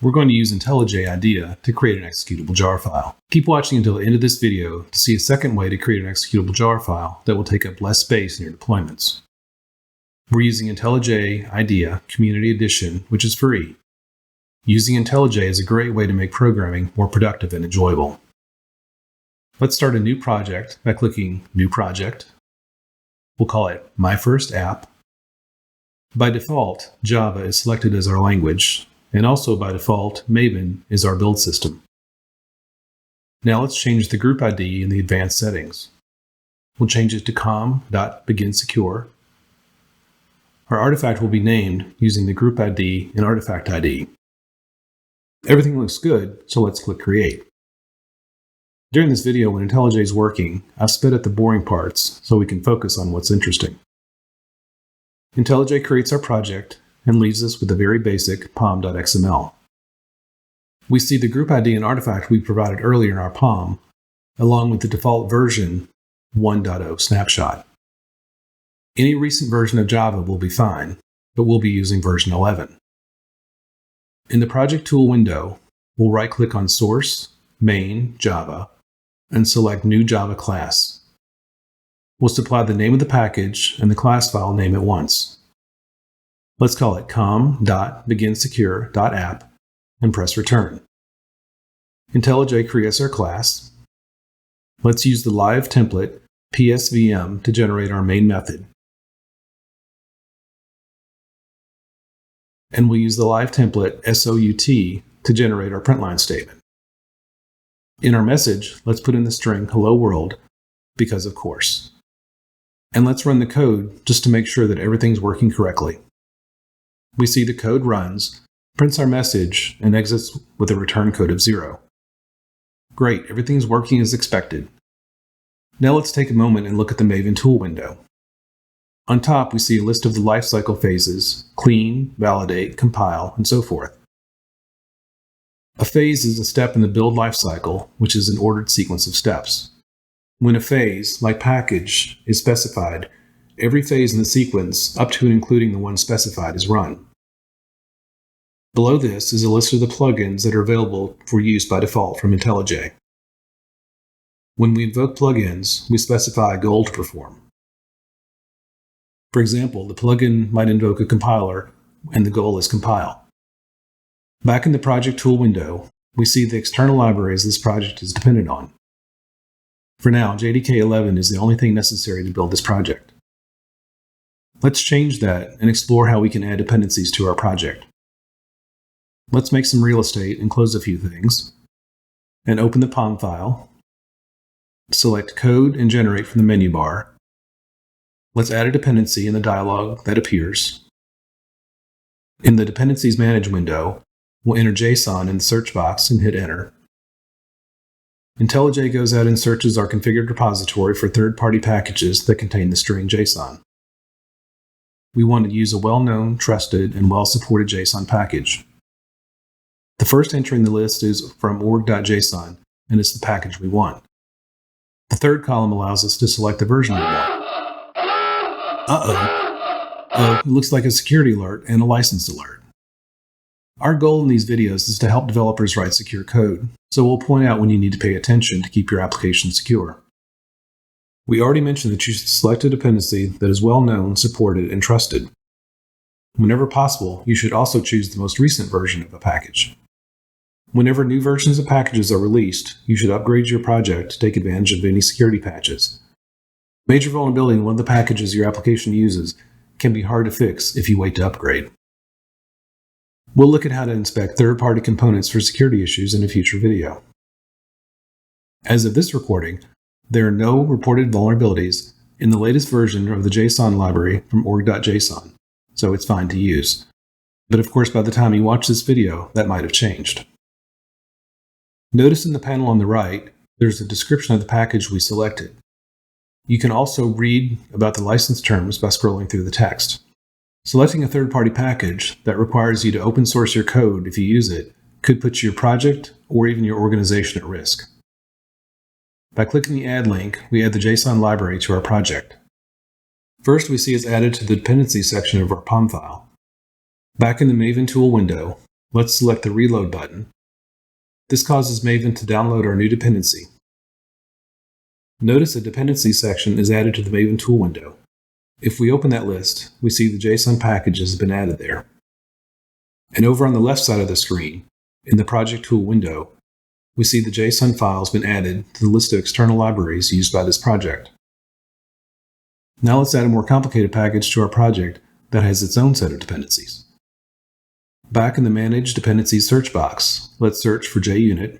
we're going to use IntelliJ IDEA to create an executable jar file. Keep watching until the end of this video to see a second way to create an executable jar file that will take up less space in your deployments. We're using IntelliJ IDEA Community Edition, which is free. Using IntelliJ is a great way to make programming more productive and enjoyable. Let's start a new project by clicking New Project. We'll call it My First App. By default, Java is selected as our language, and also by default, Maven is our build system. Now let's change the group ID in the advanced settings. We'll change it to pom.xml. Our artifact will be named using the group ID and artifact ID. Everything looks good, so let's click Create. During this video, when IntelliJ is working, I've sped up the boring parts so we can focus on what's interesting. IntelliJ creates our project and leaves us with a very basic pom.xml. We see the group ID and artifact we provided earlier in our pom, along with the default version 1.0 snapshot. Any recent version of Java will be fine, but we'll be using version 11. In the Project Tool window, we'll right-click on Source, Main, Java, and select New Java Class. We'll supply the name of the package and the class file name at once. Let's call it com.beginsecure.app and press Return. IntelliJ creates our class. Let's use the live template PSVM to generate our main method. And we'll use the live template SOUT to generate our printline statement. In our message, let's put in the string Hello World, because of course. And let's run the code just to make sure that everything's working correctly. We see the code runs, prints our message, and exits with a return code of 0. Great, everything's working as expected. Now let's take a moment and look at the Maven tool window. On top, we see a list of the lifecycle phases: clean, validate, compile, and so forth. A phase is a step in the build lifecycle, which is an ordered sequence of steps. When a phase, like package, is specified, every phase in the sequence, up to and including the one specified, is run. Below this is a list of the plugins that are available for use by default from IntelliJ. When we invoke plugins, we specify a goal to perform. For example, the plugin might invoke a compiler, and the goal is compile. Back in the Project Tool window, we see the external libraries this project is dependent on. For now, JDK 11 is the only thing necessary to build this project. Let's change that and explore how we can add dependencies to our project. Let's make some real estate and close a few things, and open the POM file. Select Code and Generate from the menu bar. Let's add a dependency in the dialog that appears. In the Dependencies Manage window, we'll enter JSON in the search box and hit Enter. IntelliJ goes out and searches our configured repository for third-party packages that contain the string JSON. We want to use a well-known, trusted, and well-supported JSON package. The first entry in the list is from org.json, and it's the package we want. The third column allows us to select the version we want. It looks like a security alert and a license alert. Our goal in these videos is to help developers write secure code, so we'll point out when you need to pay attention to keep your application secure. We already mentioned that you should select a dependency that is well known, supported, and trusted. Whenever possible, you should also choose the most recent version of a package. Whenever new versions of packages are released, you should upgrade your project to take advantage of any security patches. Major vulnerability in one of the packages your application uses can be hard to fix if you wait to upgrade. We'll look at how to inspect third-party components for security issues in a future video. As of this recording, there are no reported vulnerabilities in the latest version of the JSON library from org.json, so it's fine to use. But of course, by the time you watch this video, that might have changed. Notice in the panel on the right, there's a description of the package we selected. You can also read about the license terms by scrolling through the text. Selecting a third-party package that requires you to open source your code if you use it could put your project or even your organization at risk. By clicking the Add link, we add the JSON library to our project. First, we see it's added to the dependencies section of our POM file. Back in the Maven tool window, Let's select the Reload button. This causes Maven to download our new dependency. Notice a dependency section is added to the Maven tool window. If we open that list, we see the JSON package has been added there. And over on the left side of the screen, in the Project Tool window, we see the JSON file has been added to the list of external libraries used by this project. Now let's add a more complicated package to our project that has its own set of dependencies. Back in the Manage Dependencies search box, let's search for JUnit.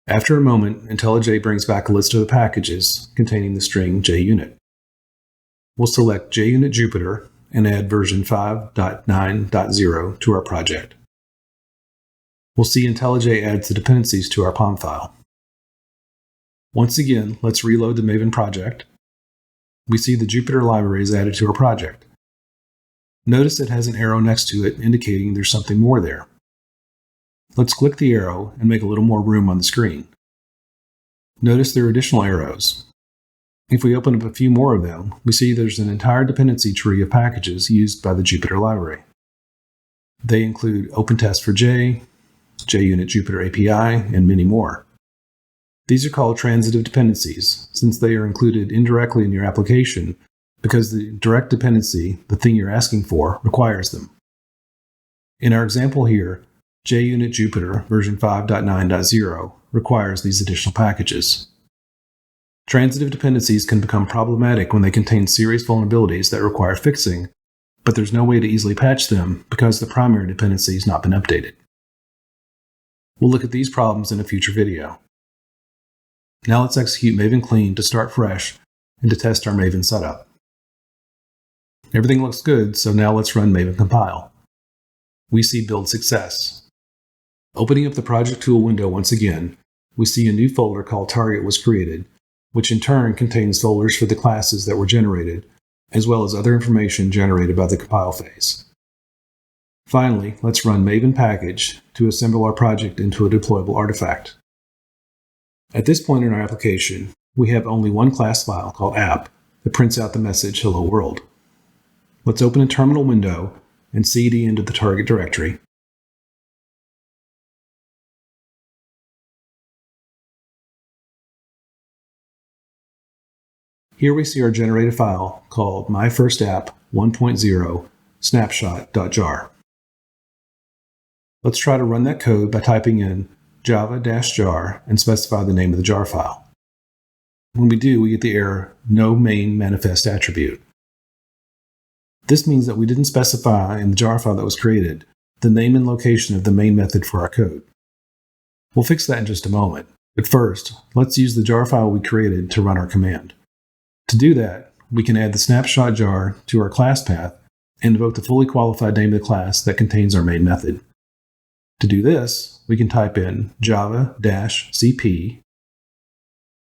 After a moment, IntelliJ brings back a list of the packages containing the string JUnit. We'll select JUnit Jupyter and add version 5.9.0 to our project. We'll see IntelliJ adds the dependencies to our POM file. Once again, let's reload the Maven project. We see the Jupyter library is added to our project. Notice it has an arrow next to it indicating there's something more there. Let's click the arrow and make a little more room on the screen. Notice there are additional arrows. If we open up a few more of them, we see there's an entire dependency tree of packages used by the Jupyter library. They include OpenTest4J, JUnit Jupyter API, and many more. These are called transitive dependencies, since they are included indirectly in your application because the direct dependency, the thing you're asking for, requires them. In our example here, JUnit Jupyter version 5.9.0 requires these additional packages. Transitive dependencies can become problematic when they contain serious vulnerabilities that require fixing, but there's no way to easily patch them because the primary dependency has not been updated. We'll look at these problems in a future video. Now let's execute Maven clean to start fresh and to test our Maven setup. Everything looks good, so now let's run Maven compile. We see build success. Opening up the project tool window once again, we see a new folder called target was created, which in turn contains folders for the classes that were generated, as well as other information generated by the compile phase. Finally, let's run Maven package to assemble our project into a deployable artifact. At this point in our application, we have only one class file called app that prints out the message hello world. Let's open a terminal window and cd into the target directory. Here we see our generated file called myfirstapp 1.0 snapshot.jar. Let's try to run that code by typing in java-jar and specify the name of the jar file. When we do, we get the error no main manifest attribute. This means that we didn't specify in the jar file that was created the name and location of the main method for our code. We'll fix that in just a moment, but first, let's use the jar file we created to run our command. To do that, we can add the snapshot jar to our class path and invoke the fully qualified name of the class that contains our main method. To do this, we can type in java-cp,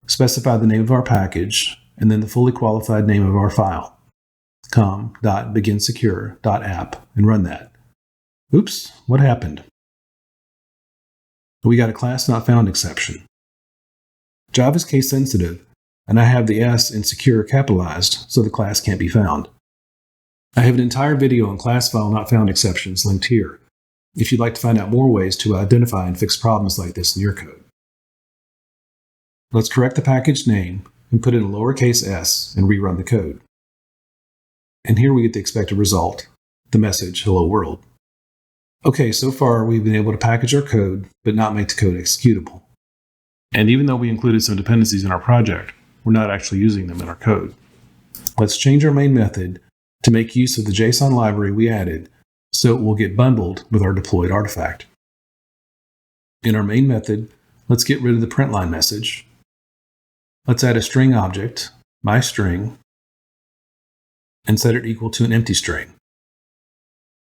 specify the name of our package, and then the fully qualified name of our file, com.beginsecure.app, and run that. Oops, what happened? We got a class not found exception. Java's case sensitive, and I have the S in secure capitalized, so the class can't be found. I have an entire video on class file not found exceptions linked here, if you'd like to find out more ways to identify and fix problems like this in your code. Let's correct the package name and put in a lowercase s and rerun the code. And here we get the expected result, the message, hello world. Okay, so far we've been able to package our code, but not make the code executable. And even though we included some dependencies in our project, we're not actually using them in our code. Let's change our main method to make use of the JSON library we added so it will get bundled with our deployed artifact. In our main method, let's get rid of the println message. Let's add a string object, myString, and set it equal to an empty string.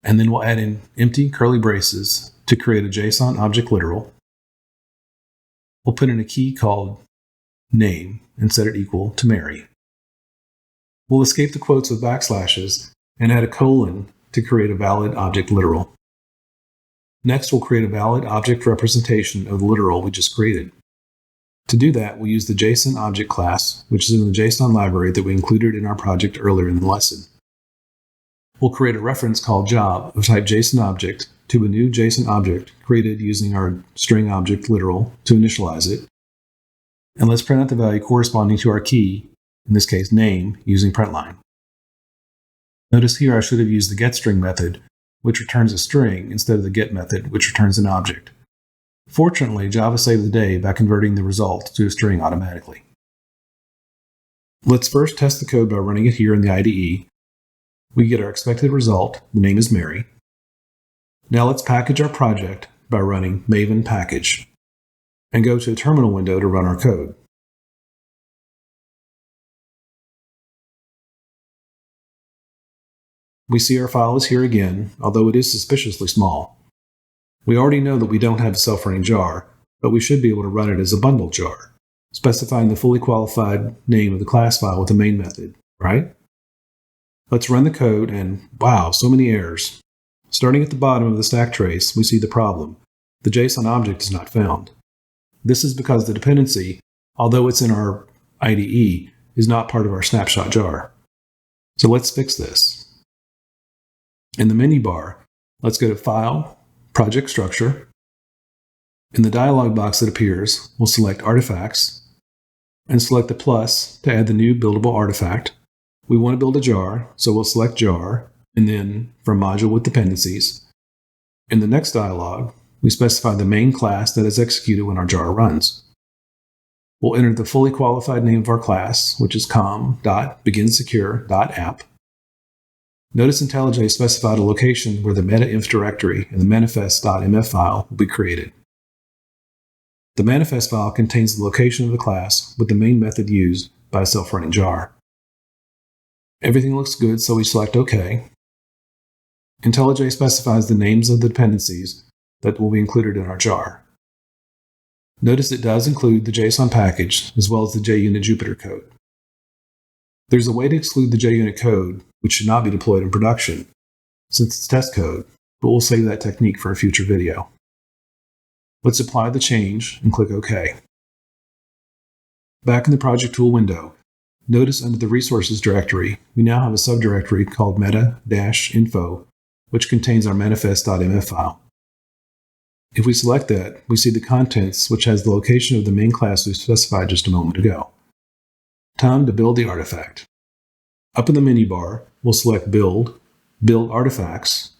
And then we'll add in empty curly braces to create a JSON object literal. We'll put in a key called name and set it equal to Mary. We'll escape the quotes with backslashes and add a colon to create a valid object literal. Next, we'll create a valid object representation of the literal we just created. To do that, we'll use the JSON object class, which is in the JSON library that we included in our project earlier in the lesson. We'll create a reference called job of type JSON object to a new JSON object created using our string object literal to initialize it. And let's print out the value corresponding to our key, in this case name, using println. Notice here I should have used the getString method, which returns a string, instead of the get method, which returns an object. Fortunately, Java saved the day by converting the result to a string automatically. Let's first test the code by running it here in the IDE. We get our expected result. The name is Mary. Now let's package our project by running Maven package and go to a terminal window to run our code. We see our file is here again, although it is suspiciously small. We already know that we don't have a self-running jar, but we should be able to run it as a bundled jar, specifying the fully qualified name of the class file with the main method, right? Let's run the code and wow, so many errors. Starting at the bottom of the stack trace, we see the problem. The JSON object is not found. This is because the dependency, although it's in our IDE, is not part of our snapshot jar. So let's fix this. In the menu bar, let's go to File, Project Structure. In the dialog box that appears, we'll select Artifacts and select the plus to add the new buildable artifact. We want to build a jar, so we'll select Jar, and then from Module with Dependencies. In the next dialog, we specify the main class that is executed when our jar runs. We'll enter the fully qualified name of our class, which is com.beginsecure.app. Notice IntelliJ specified a location where the meta.inf directory and the manifest.mf file will be created. The manifest file contains the location of the class with the main method used by a self-running jar. Everything looks good, so we select OK. IntelliJ specifies the names of the dependencies that will be included in our jar. Notice it does include the JSON package as well as the JUnit Jupyter code. There's a way to exclude the JUnit code, which should not be deployed in production, since it's test code, but we'll save that technique for a future video. Let's apply the change and click OK. Back in the Project Tool window, notice under the Resources directory, we now have a subdirectory called meta-info, which contains our manifest.mf file. If we select that, we see the contents, which has the location of the main class we specified just a moment ago. Time to build the artifact. Up in the menu bar, we'll select Build, Build Artifacts.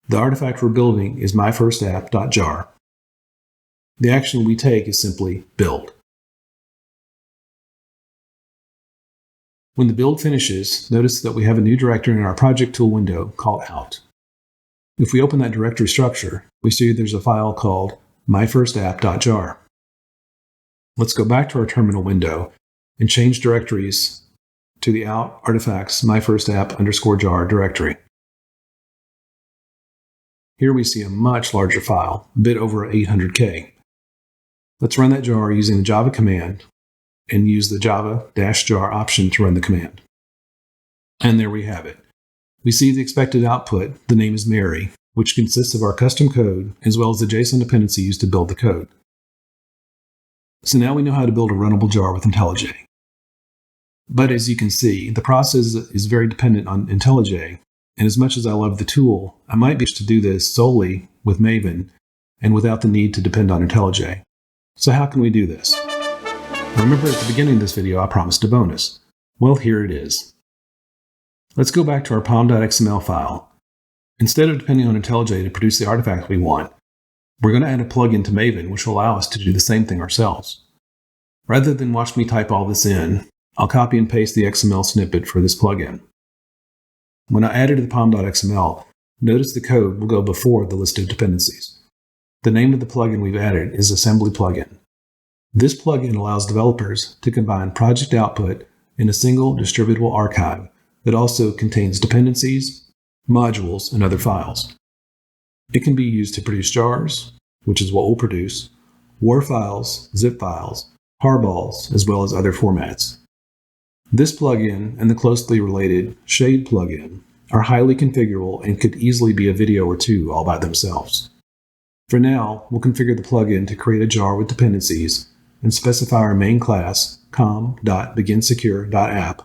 The artifact we're building is myfirstapp.jar. The action we take is simply Build. When the build finishes, notice that we have a new directory in our Project Tool window called Out. If we open that directory structure, we see there's a file called myfirstapp.jar. Let's go back to our terminal window and change directories to the out artifacts myfirstapp_jar directory. Here we see a much larger file, a bit over 800K. Let's run that jar using the Java command and use the java-jar option to run the command. And there we have it. We see the expected output, the name is Mary, which consists of our custom code as well as the JSON dependency used to build the code. So now we know how to build a runnable jar with IntelliJ. But as you can see, the process is very dependent on IntelliJ, and as much as I love the tool, I might be able to do this solely with Maven and without the need to depend on IntelliJ. So how can we do this? Remember at the beginning of this video I promised a bonus. Well, here it is. Let's go back to our pom.xml file. Instead of depending on IntelliJ to produce the artifact we want, we're going to add a plugin to Maven which will allow us to do the same thing ourselves. Rather than watch me type all this in, I'll copy and paste the XML snippet for this plugin. When I add it to the pom.xml, notice the code will go before the list of dependencies. The name of the plugin we've added is Assembly Plugin. This plugin allows developers to combine project output in a single distributable archive that also contains dependencies, modules, and other files. It can be used to produce jars, which is what we'll produce, WAR files, zip files, harballs, as well as other formats. This plugin and the closely related Shade plugin are highly configurable and could easily be a video or two all by themselves. For now, we'll configure the plugin to create a jar with dependencies and specify our main class, com.beginsecure.app,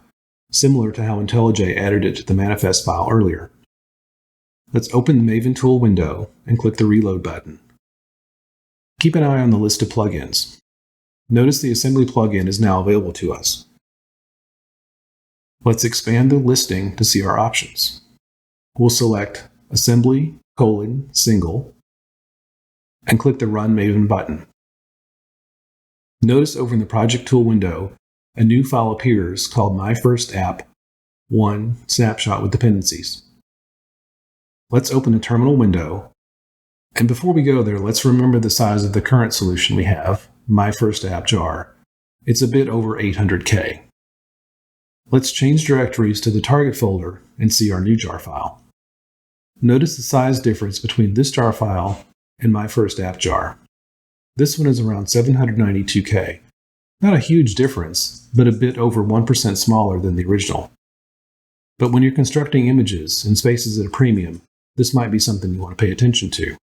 similar to how IntelliJ added it to the manifest file earlier. Let's open the Maven tool window and click the Reload button. Keep an eye on the list of plugins. Notice the assembly plugin is now available to us. Let's expand the listing to see our options. We'll select assembly, single, and click the Run Maven button. Notice over in the Project Tool window, a new file appears called My First App 1 Snapshot with Dependencies. Let's open the terminal window, and before we go there, let's remember the size of the current solution we have, My First App jar. It's a bit over 800K. Let's change directories to the target folder and see our new jar file. Notice the size difference between this jar file and My First App jar. This one is around 792K. Not a huge difference, but a bit over 1% smaller than the original. But when you're constructing images and spaces at a premium, this might be something you want to pay attention to.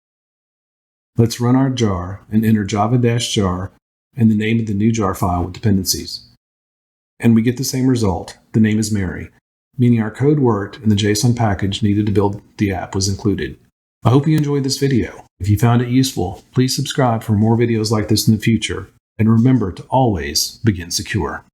Let's run our jar and enter java-jar and the name of the new jar file with dependencies. And we get the same result. The name is Mary, meaning our code worked and the JSON package needed to build the app was included. I hope you enjoyed this video. If you found it useful, please subscribe for more videos like this in the future, and remember to always begin secure.